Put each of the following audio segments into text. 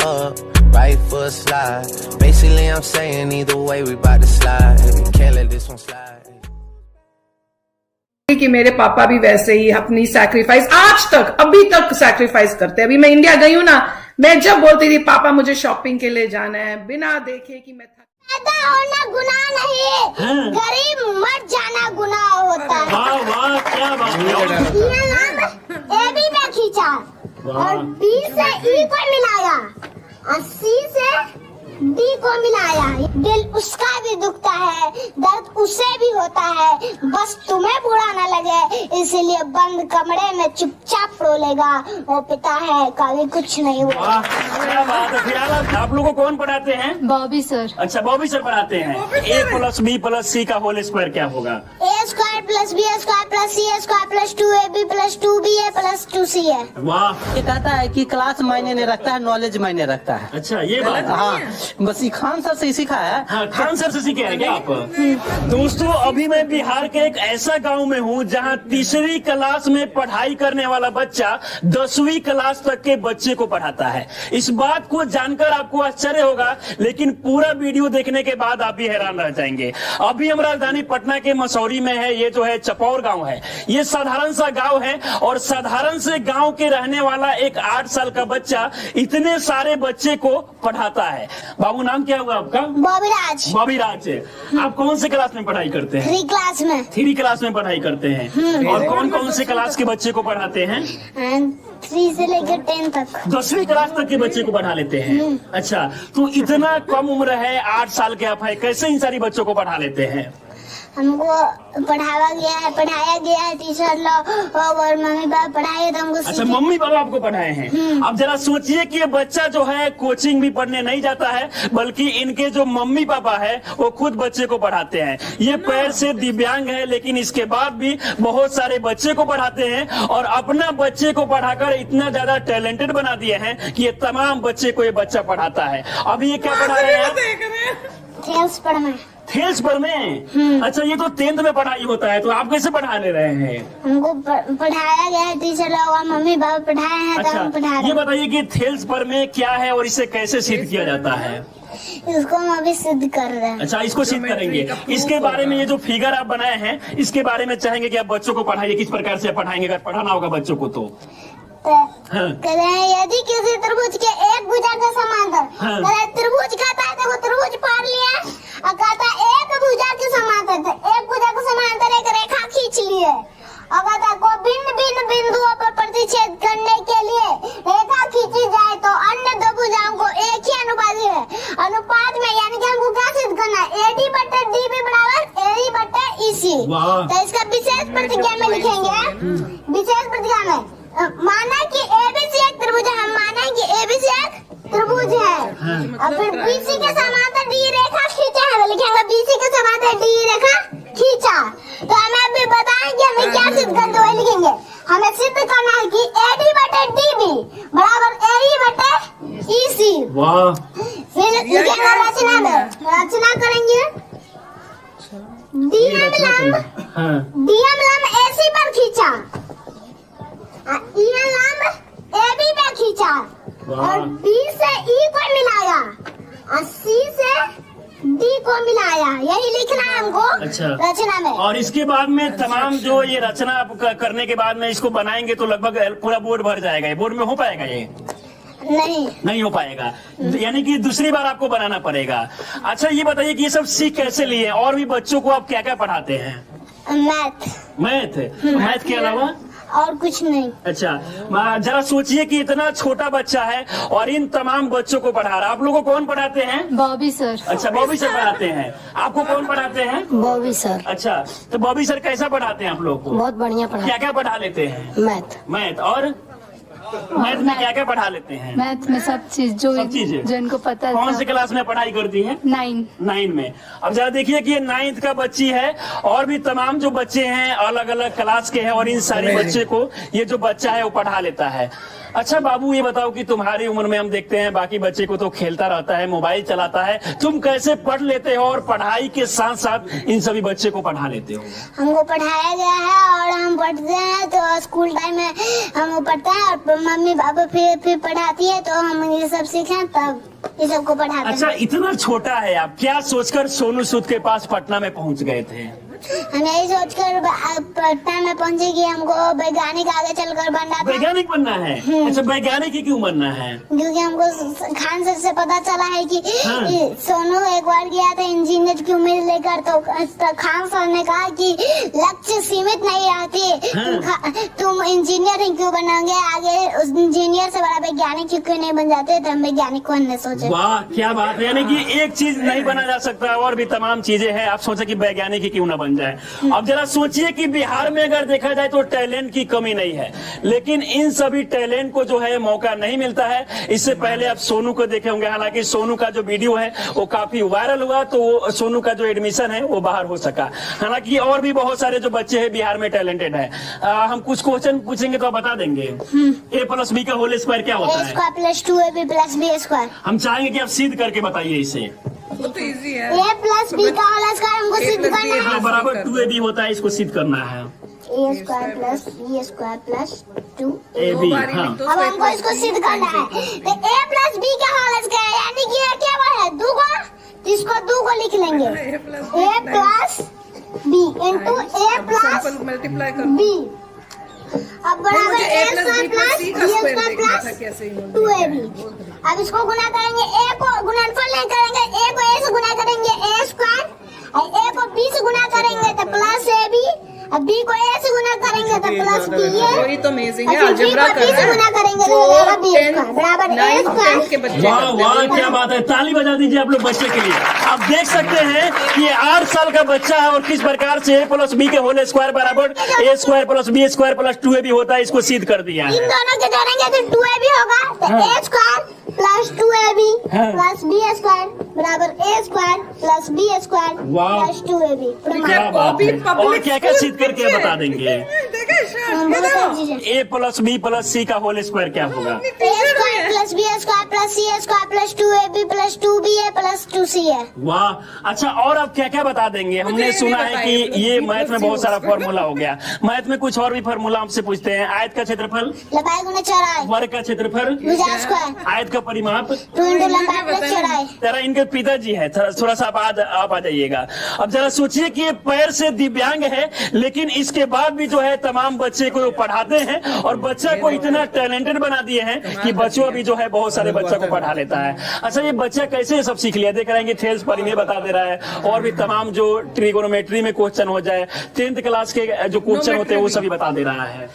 up, right foot slide. Basically, I'm saying either way, we bout to slide. Can't let this one slide. कि मेरे पापा भी वैसे ही अपनी सैक्रिफाइस आज तक अभी तक सैक्रिफाइस करते हैं। अभी मैं इंडिया गई हूँ ना, मैं जब बोलती थी पापा मुझे शॉपिंग के लिए जाना है, बिना देखे कि मैं पैदा होना गुनाह नहीं, गरीब मर जाना गुनाह होता है। वाह वाह, क्या बात है। ए भी मैं खींचा और बी से ई को मिलाया और सी से डी को मिलाया। दिल उसका भी दुखता है, दर्द उसे भी होता है, बस तुम्हें बुरा न लगे इसीलिए बंद कमरे में चुपचाप रोलेगा। वो पिता है, कभी कुछ नहीं हुआ। क्या बात है। फिलहाल आप लोगों को कौन पढ़ाते हैं? Bobby sir. अच्छा, बॉबी सर पढ़ाते हैं। a plus B plus C का होल स्क्वायर क्या होगा? A square plus B square plus C square plus 2ab plus 2ba plus 2c है। वाह। ये कहता है कि क्लास मायने नहीं रखता है, नॉलेज मायने रखता है। अच्छा, ये बात। हाँ, बस ये खान सर से सीखा है। हाँ, खान सर से सीखे हैं क्या आप? दोस्तों, अभी मैं बिहार के एक ऐसा गांव में हूँ जहाँ तीसरी क्लास में पढ़ाई करने वाला बच्चा 10वीं क्लास तक के बच्चे को पढ़ाता है। इस बात को जानकर आपको आश्चर्य होगा, लेकिन पूरा वीडियो देखने के बाद आप भी हैरान रह जाएंगे। अभी हम राजधानी पटना के मसौरी में है। ये जो है चपौर गांव है। ये साधारण सा गांव है और साधारण से गांव के रहने वाला एक 8 साल का बच्चा इतने सारे बच्चे को पढ़ाता है। बाबू, नाम क्या हुआ आपका? बॉबीराज। बॉबीराज। आप कौन से क्लास में पढ़ाई करते हैं? 3 क्लास में। 3 क्लास में पढ़ाई करते हैं। और कौन कौन से क्लास के बच्चे को पढ़ाते हैं? 3 से लेकर 10 तक। 10वीं क्लास तक के बच्चे को पढ़ा लेते हैं। अच्छा, तो इतना कम उम्र है, 8 साल के आप है, कैसे इन सारी बच्चों को पढ़ा लेते हैं? हमको पढ़ाया गया है टीचर लोग और मम्मी पापा पढ़ाए तो हमको। अच्छा, मम्मी पापा आपको पढ़ाए हैं। अब जरा सोचिए कि ये बच्चा जो है कोचिंग भी पढ़ने नहीं जाता है, बल्कि इनके जो मम्मी पापा है वो खुद बच्चे को पढ़ाते हैं। ये पैर से दिव्यांग है, लेकिन इसके बाद भी बहुत सारे बच्चे को पढ़ाते हैं और अपना बच्चे को पढ़ाकर इतना ज्यादा टैलेंटेड बना दिए हैं कि ये तमाम बच्चे को ये बच्चा पढ़ाता है। अभी ये क्या पढ़ा रहे हैं? थेल्स पढ़ना। थेल्स पर में? अच्छा, ये तो 10th में पढ़ाई होता है, तो आप कैसे पढ़ाने रहे हैं? हमको पढ़ाया गया है टीचर लोग और मम्मी पापा पढ़ाए हैं। अच्छा, तो हम पढ़ा रहे। ये बताइए कि थेल्स पर में क्या है और इसे कैसे सिद्ध किया जाता है? इसको हम अभी सिद्ध कर रहे हैं। अच्छा, इसको सिद्ध करेंगे। इसके बारे में ये जो फिगर आप बनाए हैं, इसके बारे में चाहेंगे कि आप बच्चों को पढ़ाइए। किस प्रकार से पढ़ाएंगे अगर पढ़ाना होगा बच्चों को तो? यदि किसी त्रिभुज के एक भुजा का समांतर त्रिभुज कहता है तो वो त्रिभुज पढ़ लिया और कहता है एक भुजा के समांतर, एक भुजा के समांतर एक रेखा खींच लिए और कहता है को भिन्न भिन्न बिंदुओं पर प्रतिच्छेद करने के लिए रेखा खींची जाए तो अन्य 2 भुजाओं को एक ही अनुपात है। अनुपात में यानी कि हमको क्या सिद्ध करना है? AD बटे DB बराबर AE बटे EC। तो इसका विशेष प्रतिज्ञा में लिखेंगे। विशेष प्रतिज्ञा में माना कि ABC एक त्रिभुज है, हम माना कि ABC एक त्रिभुज है और फिर BC के समांतर D रेखा खींचा है, तो लिखेंगे BC के समांतर D रेखा खींचा। तो हमें अभी बताएं कि हमें क्या सिद्ध करते हुए लिखेंगे। हमें सिद्ध करना है कि AD बटे DB बराबर AE बटे EC। वाह। फिर लिखेंगे रचना में, रचना करेंगे। DM लंब AC पर खींचा, लंब AB में खींचा और B से E को मिलाया और C से D को मिलाया। यही लिखना है हमको। अच्छा, रचना में। और इसके बाद में तमाम जो ये रचना आप करने के बाद में इसको बनाएंगे तो लगभग पूरा बोर्ड भर जाएगा। ये बोर्ड में हो पाएगा? ये नहीं हो पाएगा, यानी कि दूसरी बार आपको बनाना पड़ेगा। अच्छा, ये बताइए कि ये सब सीख कैसे लिए और भी बच्चों को आप क्या क्या पढ़ाते हैं? मैथ के अलावा और कुछ नहीं। अच्छा, जरा सोचिए कि इतना छोटा बच्चा है और इन तमाम बच्चों को पढ़ा रहा है। आप लोगों को कौन पढ़ाते हैं? Bobby sir. अच्छा, बॉबी सर पढ़ाते हैं। आपको कौन पढ़ाते हैं? Bobby sir. अच्छा, तो बॉबी सर कैसा पढ़ाते हैं आप लोग को? बहुत बढ़िया पढ़ाते हैं। क्या क्या पढ़ा लेते हैं? मैथ। और मैथ में क्या क्या पढ़ा लेते हैं? मैथ में सब चीज जो इनको पता है। कौन से क्लास में पढ़ाई करती है? 9 में। अब जरा देखिए कि ये 9th का बच्ची है और भी तमाम जो बच्चे हैं अलग अलग क्लास के हैं और इन सारे बच्चे को ये जो बच्चा है वो पढ़ा लेता है। अच्छा बाबू, ये बताओ कि तुम्हारी उम्र में हम देखते हैं बाकी बच्चे को तो खेलता रहता है, मोबाइल चलाता है, तुम कैसे पढ़ लेते हो और पढ़ाई के साथ साथ इन सभी बच्चे को पढ़ा लेते हो? हमको पढ़ाया गया है और हम पढ़ते हैं, तो स्कूल टाइम में हम पढ़ते हैं और मम्मी पापा फिर पढ़ाती है, तो हम ये सब सीखे तब ये सबको पढ़ाते हैं। अच्छा, इतना छोटा है, आप क्या सोचकर सोनू सूद के पास पटना में पहुंच गए थे? हम यही सोचकर पटना में पहुंचे कि हमको वैज्ञानिक आगे चलकर बनना था। वैज्ञानिक बनना है? अच्छा, वैज्ञानिक ही क्यों बनना है? क्योंकि हमको खान सर से पता चला है कि हाँ। सोनू एक बार गया था इंजीनियर की उम्मीद लेकर, तो खान सर ने कहा कि लक्ष्य सीमित नहीं रहती, हाँ। तुम इंजीनियर क्यों बनोगे, आगे उस इंजीनियर से बड़ा वैज्ञानिक क्यों नहीं बन जाते, तो हम वैज्ञानिक बनने सोचे। वाह, क्या बात है। यानी कि एक चीज नहीं बना जा सकता, और भी तमाम चीजें हैं, आप सोचे कि वैज्ञानिक ही क्यों ना बन जाए। अब जरा सोचिए कि बिहार में अगर देखा जाए तो टैलेंट की कमी नहीं है, लेकिन इन सभी टैलेंट को जो है मौका नहीं मिलता है। इससे पहले आप सोनू को देखे होंगे, हालांकि सोनू का जो वीडियो है वो काफी वायरल हुआ, तो सोनू का जो एडमिशन है वो बाहर हो सका। हालांकि और भी बहुत सारे जो बच्चे हैं बिहार में टैलेंटेड है। हम कुछ क्वेश्चन पूछेंगे तो आप बता देंगे। a+b का होल स्क्वायर क्या होता है? a² + 2ab + b²। हम चाहेंगे कि आप सिद्ध करके बताइए इसे। वो तो इजी है। a + b का होल स्क्वायर हमको सिद्ध करना है। हाँ, बराबर 2ab होता है, इसको सिद्ध करना है। a² + b² + 2ab। हाँ। अब हमको इसको सिद्ध करना है, तो a + b का होल स्क्वायर यानी कि ये क्या है, 2 को, इसको 2 को लिख लेंगे, a + b into a + multiply कर b। अब बराबर a² + कैसे 2ab। अब इसको गुना करेंगे, a को गुणनफल नहीं करेंगे, a को a से गुना करेंगे a² और a को b से गुना करेंगे तो +ab, अब b को a से गुना करेंगे तो +b। वही तो अमेजिंग है, और अलजेब्रा b को कर b से रहे गुना हैं। करेंगे तो बराबर b² बराबर a² के बच्चे वाह वाह, क्या बात है, ताली बजा दीजिए आप लोग बच्चे के लिए। आप देख सकते हैं कि ये 8 साल का बच्चा है और किस प्रकार से a + b के होल स्क्वायर बराबर a² + b² + 2ab होता है, इसको सिद्ध कर दिया इन है। दोनों के जोड़ेंगे तो 2ab होगा, तो a² + 2ab + b² बराबर a² + b² वाह। + 2ab। क्या बात है, और क्या क्या सिद्ध करके बता देंगे? a + b + c का होल स्क्वायर क्या होगा? a² + b² + c² + 2ab + 2ba + 2c है। वाह, अच्छा, और आप क्या क्या बता देंगे? हमने सुना है कि ये मैथ में बहुत सारा फॉर्मूला हो गया, मैथ में कुछ और भी फॉर्मूला हमसे पूछते हैं। आयत का क्षेत्रफल, लंबाई गुना चौड़ाई, वर्ग का क्षेत्रफल, भुजा स्क्वायर, आयत का परिमाप। 2 × लंबाई + चौड़ाई। जरा इनके पिताजी है, थोड़ा सा आप आ जाइएगा। अब जरा सोचिए कि ये पैर से दिव्यांग है, लेकिन इसके बाद भी जो है तमाम बच्चे को पढ़ाते हैं और बच्चा को इतना टैलेंटेड बना दिए हैं कि बच्चों भी जो है बहुत सारे बच्चा को पढ़ा लेता है। अच्छा, ये बच्चा कैसे सब सीख लिया? देख रहे हैं कि थेल्स परिमेय बता दे रहा है, और भी तमाम जो ट्रिगोनोमेट्री में क्वेश्चन हो जाए, 10th क्लास के जो क्वेश्चन होते हैं वो सभी बता दे रहा है।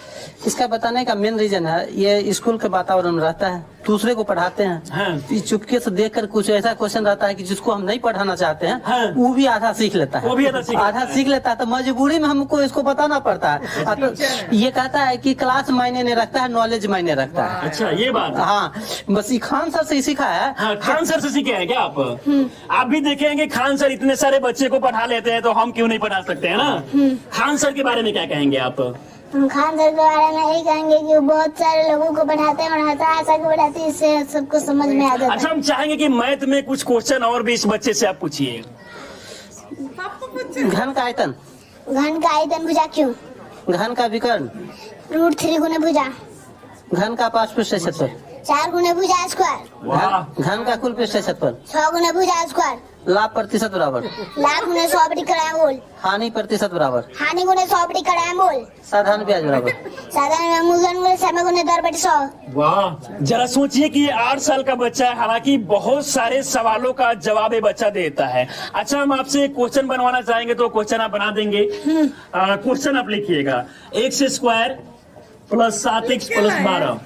इसका बताने का मेन रीजन है ये स्कूल के वातावरण में रहता है, दूसरे को पढ़ाते हैं। हाँ। चुपके से देखकर कुछ ऐसा क्वेश्चन रहता है कि जिसको हम नहीं पढ़ाना चाहते हैं, हाँ। वो भी आधा सीख लेता है। वो भी आधा सीख लेता है। तो मजबूरी में हमको इसको बताना पड़ता है। तो ये कहता है कि क्लास मायने नहीं रखता है, नॉलेज मायने रखता है। अच्छा, ये बात है। हाँ, बस ये खान सर से ही सीखा है। हाँ, खान सर से सीखे हैं क्या आप? आप भी देखेंगे खान सर इतने सारे बच्चे को पढ़ा लेते हैं, तो हम क्यों नहीं पढ़ा सकते हैं ना? खान सर के बारे में क्या कहेंगे आप? हम खान सर के बारे में यही कहेंगे कि वो बहुत सारे लोगों को पढ़ाते हैं और ऐसा को पढ़ाते हैं, इससे सबको समझ में आ जाता अच्छा, हम चाहेंगे कि मैथ में कुछ क्वेश्चन और भी इस बच्चे से आप पूछिए। घन का आयतन, घन का आयतन भुजा क्यों, घन का विकर्ण, √3 गुना भुजा, घन का पार्श्व पृष्ठ क्षेत्रफल, 4 गुना भुजा स्क्वायर, वाह, घन का कुल पृष्ठ क्षेत्रफल, 6 गुना भुजा स्क्वायर, लाभ प्रतिशत बराबर, लाभ गुना 100 बटी कड़ा मोल, हानि प्रतिशत बराबर, हानि गुना 100 बटी कड़ा मोल, साधारण ब्याज बराबर, साधारण मूलधन गुना समय गुना दर बटी 100। वाह, जरा सोचिए कि ये 8 साल का बच्चा है, हालांकि बहुत सारे सवालों का जवाब ये बच्चा देता है। अच्छा, हम आपसे क्वेश्चन बनवाना चाहेंगे तो क्वेश्चन आप बना देंगे। क्वेश्चन आप लिखिएगा, x² + 7x + 12,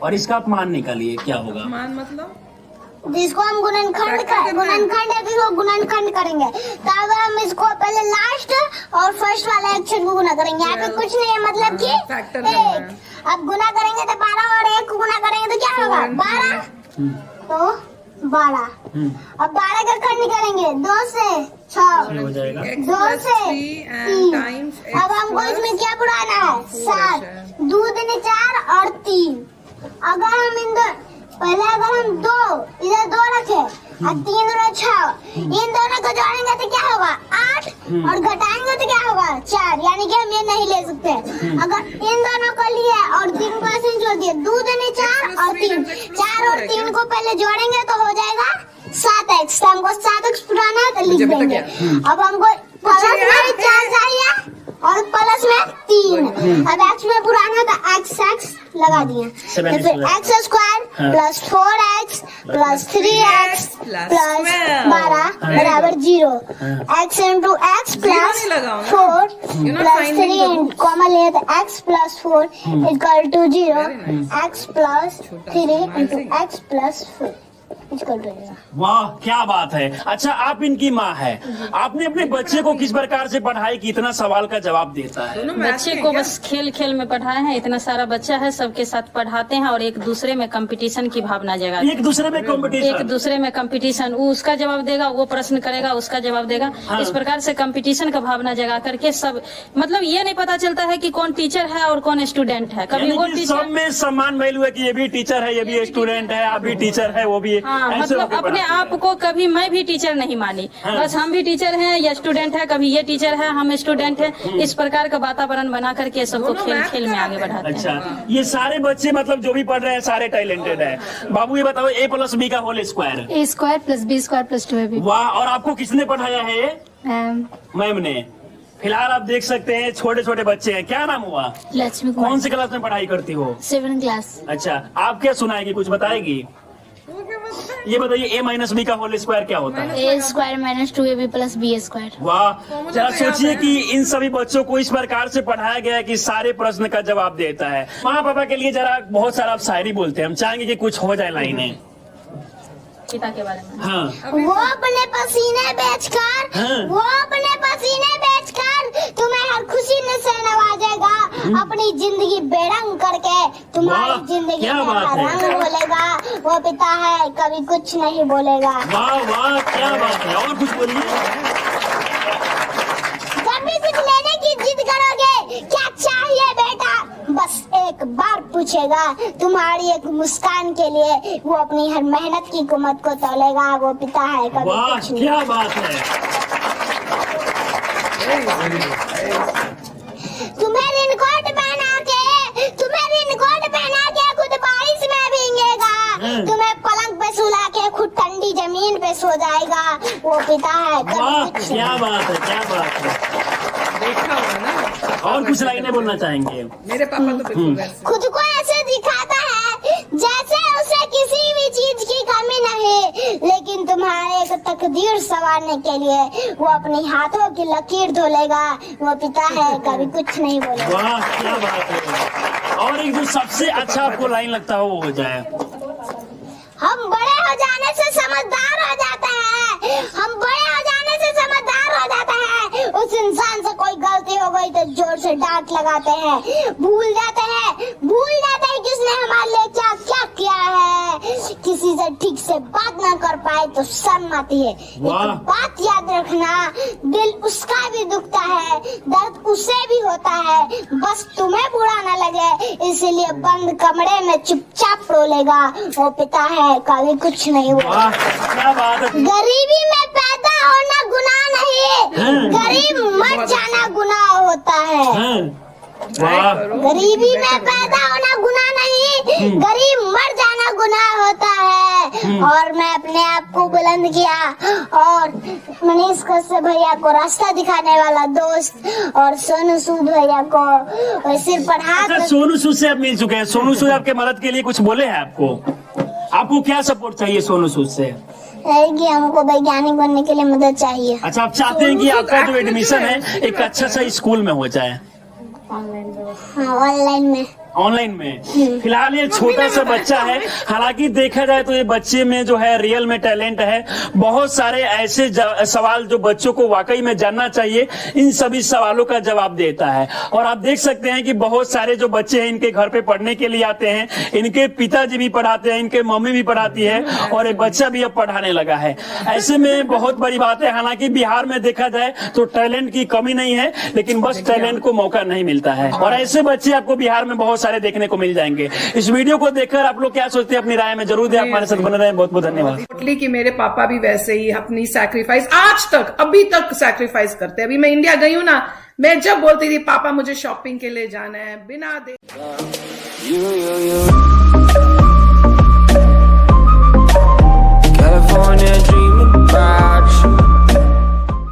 और इसका आप मान निकालिए क्या होगा। मान मतलब जिसको हम गुणनखंड है तो गुणनखंड करेंगे, तब हम इसको पहले लास्ट और फर्स्ट वाले अक्षर को गुना करेंगे। यहाँ पे कुछ नहीं है, मतलब कि फैक्टर 1 अब गुना करेंगे तो 12 और 1 को गुना करेंगे तो क्या होगा 12, तो 12। अब 12 का खंड करेंगे 2 से 6, हो जाएगा 2 से 3। अब हमको इसमें क्या बुढ़ाना है 7, 2 दूनी 4 और 3, अगर हम पहले अगर हम इधर 2 रखे और 3 और 6 इन दोनों को जोड़ेंगे तो क्या होगा 8 और घटाएंगे तो क्या होगा 4, यानी कि हम ये नहीं ले सकते। अगर इन दोनों को लिए और 3 को ऐसे जोड़ दिए 2 दूनी 4 और 3, 4 और 3 को पहले जोड़ेंगे तो हो जाएगा 7x। तो हमको 7x पुराना है तो लिख देंगे। अब हमको प्लस में 4 चाहिए और प्लस में 3। अब x में पुराना तो x लगा दिए, तो फिर x² plus 4x plus 3x plus 12 बराबर 0। x into x plus 4 plus 3 common लिए तो x plus 4 equal to 0। x plus 3 into x plus 4 equal to 0। वाह क्या बात है। अच्छा आप इनकी माँ है, आपने अपने बच्चे को किस प्रकार से पढ़ाई कि इतना सवाल का जवाब देता है? बच्चे को बस खेल खेल में पढ़ाए हैं। इतना सारा बच्चा है, सबके साथ पढ़ाते हैं और एक दूसरे में कंपटीशन की भावना जगाते हैं। एक दूसरे में कंपटीशन, वो उसका जवाब देगा, वो प्रश्न करेगा, उसका जवाब देगा। हाँ। इस प्रकार से कंपटीशन का भावना जगा करके सब मतलब ये नहीं पता चलता है कि कौन टीचर है और कौन स्टूडेंट है। कभी वो टीचर सब में सम्मान वैल्यू है कि ये भी टीचर है, ये भी स्टूडेंट है, आप भी टीचर है, वो भी है। हाँ, मतलब अपने आप को कभी मैं भी टीचर नहीं मानी। हाँ। बस हम भी टीचर हैं या स्टूडेंट है, कभी ये टीचर है हम स्टूडेंट हैं। इस प्रकार का वातावरण बना करके सबको खेल खेल में आगे बढ़ाते हैं। अच्छा ये सारे बच्चे मतलब जो भी पढ़ रहे हैं सारे टैलेंटेड है। बाबू ये बताओ a प्लस b का whole square. A² + B² + 2AB। वाह, और आपको किसने पढ़ाया है? मैम मैम ने। फिलहाल आप देख सकते हैं छोटे छोटे बच्चे हैं। क्या नाम हुआ? लक्ष्मी कौन कुमार सी क्लास में पढ़ाई करती हो? 7th class. अच्छा आप क्या सुनाएगी, कुछ बताएगी? ये बताइए a माइनस b का होल स्क्वायर क्या होता है? A² - 2AB + B²। वाह, जरा सोचिए कि इन सभी बच्चों को इस प्रकार से पढ़ाया गया है कि सारे प्रश्न का जवाब देता है। माँ पापा के लिए जरा बहुत सारा आप शायरी बोलते हैं, हम चाहेंगे कि कुछ हो जाए लाइनें। पिता के बारे में। हाँ वो अपने पसीने बेचकर हाँ। वो अपने पसीने बेचकर तुम्हें हर खुशी से नवाजेगा। अपनी जिंदगी बेरंग करके तुम्हारी वाह, जिंदगी क्या में बात हर है। रंग बोलेगा। वो पिता है कभी कुछ नहीं बोलेगा। वाह वाह क्या बात है। और कुछ बोलिए। जब भी कुछ लेने की जिद करोगे क्या चाहिए बेटा, बस एक बार पूछेगा। तुम्हारी एक मुस्कान के लिए वो अपनी हर मेहनत की कीमत को तोलेगा। वो पिता है कभी वाह कुछ नहीं। क्या बात है। तुम्हें रेनकोट पहना के खुद बारिश में भीगेगा। तुम्हें पलंग पे सुला के खुद ठंडी जमीन पे सो जाएगा। वो पिता है वाह कभी कुछ क्या नहीं। बात है, क्या बात है। देखा होगा ना, और कुछ लाइनें बोलना चाहेंगे? मेरे पापा तो बिल्कुल वैसे। खुद को ऐसे दिखाता है जैसे उसे किसी भी चीज की कमी नहीं, लेकिन तुम्हारे एक तकदीर संवारने के लिए वो अपनी हाथों की लकीर धोलेगा। वो पिता है कभी कुछ नहीं बोलेगा। वाह क्या बात है। और एक जो सबसे अच्छा आपको लाइन लगता हो वो हो जाए। हम बड़े हो जाने से समझदार हो जाते हैं। हम बड़े हो जाने से समझदार हो जाते हैं। उस इंसान से कोई गलती हो गई तो जोर से डांट लगाते हैं। भूल जाते हैं कि उसने हमारे लिए क्या क्या किया है। किसी से ठीक से बात ना कर पाए तो शर्म आती है। वाह। एक बात याद रखना, दिल उसका भी दुखता है, दर्द उसे भी होता है। बस तुम्हें बुरा ना लगे इसीलिए बंद कमरे में चुपचाप रोलेगा। वो पिता है कभी कुछ नहीं हुआ। वाह क्या बात है। गरीबी में पैदा होना गुनाह नहीं, गरीब मर जाना गुनाह होता है। हाँ। वाह गरीबी में पैदा होना गुनाह नहीं, गरीब मर जाना गुनाह होता है। और मैं अपने आप को बुलंद किया और मनीष कश्यप भैया को रास्ता दिखाने वाला दोस्त और सोनू सूद भैया को सिर पर हाथ अच्छा, सोनू सूद से आप मिल चुके हैं। सोनू सूद आपके मदद के लिए कुछ बोले हैं आपको? आपको क्या सपोर्ट चाहिए सोनू सूद से? है कि हमको वैज्ञानिक बनने के लिए मदद चाहिए। अच्छा आप चाहते हैं कि आपका जो एडमिशन है एक अच्छा सा स्कूल में हो जाए? हाँ ऑनलाइन में। ऑनलाइन में। फिलहाल ये छोटा सा बच्चा है, हालांकि देखा जाए तो ये बच्चे में जो है रियल में टैलेंट है। बहुत सारे ऐसे सवाल जो बच्चों को वाकई में जानना चाहिए, इन सभी सवालों का जवाब देता है। और आप देख सकते हैं कि बहुत सारे जो बच्चे हैं इनके घर पे पढ़ने के लिए आते हैं। इनके पिताजी भी पढ़ाते हैं, इनके मम्मी भी पढ़ाती है और एक बच्चा भी अब पढ़ाने लगा है। ऐसे में बहुत बड़ी बात है। हालांकि बिहार में देखा जाए तो टैलेंट की कमी नहीं है, लेकिन बस टैलेंट को मौका नहीं मिलता है। और ऐसे बच्चे आपको बिहार में बहुत बहुत सारे देखने को मिल जाएंगे। इस वीडियो को देखकर आप लोग क्या सोचते हैं, अपनी राय में जरूर दें। आप हमारे साथ बने रहें, बहुत बहुत धन्यवाद। टोटली कि मेरे पापा भी वैसे ही अपनी सैक्रिफाइस आज तक अभी तक सैक्रिफाइस करते हैं। अभी मैं इंडिया गई हूँ ना, मैं जब बोलती थी पापा मुझे शॉपिंग के लिए जाना है, बिना